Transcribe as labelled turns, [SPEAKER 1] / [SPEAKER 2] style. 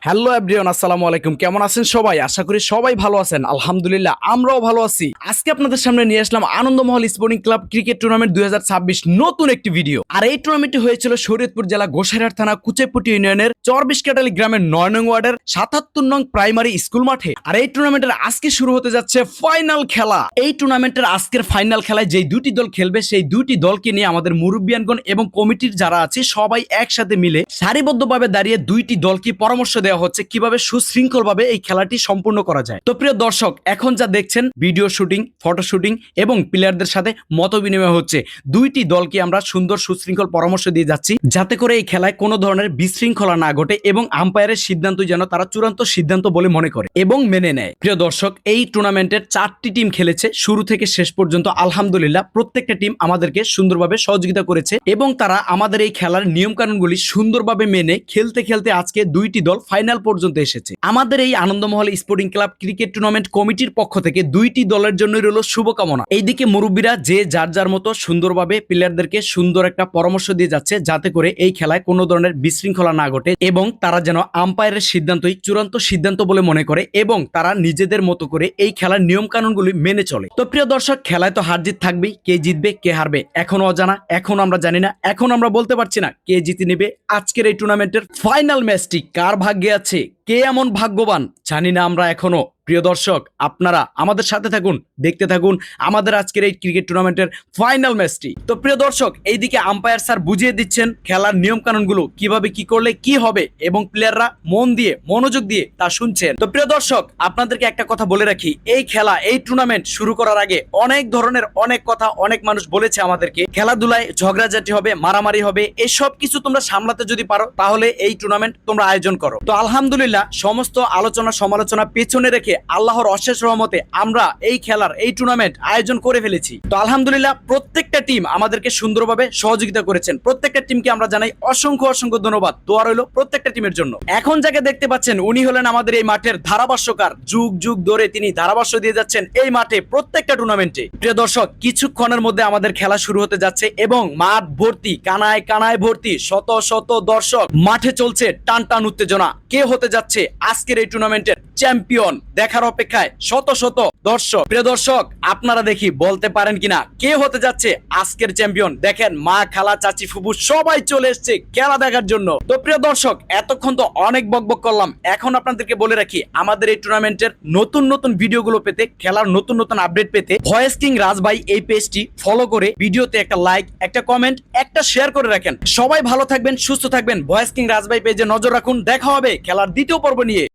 [SPEAKER 1] Hello everyone, আসসালামু আলাইকুম। কেমন আছেন সবাই? আশা করি সবাই ভালো আছেন। আলহামদুলিল্লাহ আমরাও ভালো আছি। আজকে আপনাদের সামনে নিয়ে আসলাম আনন্দমহল স্পোর্টিং ক্লাব ক্রিকেট টুর্নামেন্ট 2026 নতুন একটি ভিডিও। আর এই টুর্নামেন্টটি হয়েছিল শরীয়তপুর জেলা গোসাইরহাট থানা কুচাইপটি ইউনিয়নের চরবিশকাটালি গ্রামের 9 নং ওয়ার্ডের 77 নং প্রাইমারি স্কুল মাঠে। আর এই টুর্নামেন্টের আজকে শুরু হতে যাচ্ছে ফাইনাল খেলা। এই টুর্নামেন্টের আজকের ফাইনাল খেলায় যেই দুটি দল খেলবে সেই দুটি দলকে নিয়ে আমাদের মুরব্বিয়ানগণ এবং কমিটির যারা আছে সবাই একসাথে মিলে সারিবদ্ধভাবে দাঁড়িয়ে দুইটি দলকে পরামর্শ দেওয়া হচ্ছে কিভাবে সুশৃঙ্খলভাবে এই খেলাটি সম্পূর্ণ করা যায়। তো প্রিয় দর্শক, এখন যা দেখছেন ভিডিও শুটিং, ফটো শুটিং এবং প্লেয়ারদের সাথে মত বিনিময় হচ্ছে। দুইটি দলকে আমরা সুন্দর সুশৃঙ্খল পরামর্শ দিয়ে যাচ্ছি যাতে করে এই খেলায় কোনো ধরনের বিশৃঙ্খলা না ঘটে এবং আম্পায়ারের সিদ্ধান্ত যেন তারা চূড়ান্ত সিদ্ধান্ত বলে মনে করে এবং মেনে নেয়। প্রিয় দর্শক, এই টুর্নামেন্টের 4টি টিম খেলেছে শুরু থেকে শেষ পর্যন্ত। আলহামদুলিল্লাহ প্রত্যেকটা টিম আমাদেরকে সুন্দরভাবে সহযোগিতা করেছে এবং তারা আমাদের এই খেলার নিয়ম কানুনগুলি সুন্দরভাবে মেনে খেলতে খেলতে আজকে দুইটি দল ফাইনাল পর্যন্ত এসেছে। আমাদের এই আনন্দমহল স্পোর্টিং ক্লাব ক্রিকেট টুর্নামেন্ট কমিটির পক্ষ থেকে দুইটি দলের জন্য রইল শুভকামনা। এইদিকে মুরব্বীরা যে যার যার মতো সুন্দরভাবে প্লেয়ারদেরকে সুন্দর একটা পরামর্শ দিয়ে যাচ্ছে যাতে করে এই খেলায় কোনো ধরনের বিশৃঙ্খলা না ঘটে এবং তারা যেন আম্পায়ারের সিদ্ধান্তই চূড়ান্ত সিদ্ধান্ত বলে মনে করে এবং তারা নিজেদের মতো করে এই খেলার নিয়ম কানুনগুলি মেনে চলে। তো প্রিয় দর্শক, খেলায় তো হার জিত থাকবেই। কে জিতবে কে হারবে এখনো অজানা, এখন আমরা জানি না, এখন আমরা বলতে পারছি না কে জিতে নেবে আজকের এই টুর্নামেন্টের ফাইনাল ম্যাচটি কার ভাগ্যে আছে, কে এমন ভাগ্যবান জানি না আমরা এখনো। প্রিয় দর্শক, আপনারা আমাদের সাথে থাকুন, দেখতে থাকুন আমাদের আজকের এই ক্রিকেট টুর্নামেন্টের ফাইনাল ম্যাচটি। তো প্রিয় দর্শক, এইদিকে আম্পায়ার স্যার বুঝিয়ে দিচ্ছেন খেলার নিয়ম কানুনগুলো কিভাবে কি করলে কি হবে এবং প্লেয়াররা মন দিয়ে মনোযোগ দিয়ে তা শুনছেন। তো প্রিয় দর্শক, আপনাদেরকে একটা কথা বলে রাখি, এই খেলা এই টুর্নামেন্ট শুরু করার আগে অনেক ধরনের অনেক কথা অনেক মানুষ বলেছে আমাদেরকে, খেলাধুলায় ঝগড়াঝাটি হবে, মারামারি হবে, এসব কিছু তোমরা সামলাতে যদি পারো তাহলে এই টুর্নামেন্ট তোমরা আয়োজন করো। তো আলহামদুলিল্লাহ সমস্ত আলোচনা সমালোচনা পেছনে রেখে আল্লাহর অশেষ রহমতে আমরা এই খেলার এই টুর্নামেন্ট আয়োজন করে ফেলেছি। তো আলহামদুলিল্লাহ প্রত্যেকটা টিম আমাদেরকে সুন্দরভাবে সহযোগিতা করেছেন। প্রত্যেকটা টিমকে আমরা জানাই অসংখ্য অসংখ্য ধন্যবাদ। দোয়া রইল প্রত্যেকটা টিমের জন্য। এখন যাকে দেখতে পাচ্ছেন উনি হলেন আমাদের এই মাঠের ধারাভাষ্যকার। যুগ যুগ ধরে তিনি ধারাভাষ্য দিয়ে যাচ্ছেন এই মাঠে প্রত্যেকটা টুর্নামেন্টে। প্রিয় দর্শক, কিছুক্ষণের মধ্যে আমাদের খেলা শুরু হতে যাচ্ছে এবং মাঠ ভর্তি, কানায় কানায় ভর্তি, শত শত দর্শক। মাঠে চলছে টান টান উত্তেজনা। কে হতে যাচ্ছে আজকের এই টুর্নামেন্টের চ্যাম্পিয়ন দেখার অপেক্ষায় শত শত দর্শক। প্রিয় দর্শক, আপনারা দেখি বলতে পারেন কিনা কে হতে যাচ্ছে আজকের চ্যাম্পিয়ন। দেখেন মা, খালা, চাচি, ফুফু সবাই চলে এসেছে খেলা দেখার জন্য। তো প্রিয় দর্শক, এতক্ষণ তো অনেক বকবক করলাম, এখন আপনাদেরকে বলে রাখি আমাদের এই টুর্নামেন্টের নতুন নতুন ভিডিওগুলো পেতে, খেলার নতুন নতুন আপডেট পেতে ভয়েস কিং রাজ ভাই এই পেজটি ফলো করে ভিডিওতে একটা লাইক, একটা কমেন্ট, একটা শেয়ার করে রাখেন। সবাই ভালো থাকবেন, সুস্থ থাকবেন। ভয়েস কিং রাজ ভাই পেজে নজর রাখুন। দেখা হবে খেলার দ্বিতীয় পর্ব নিয়ে।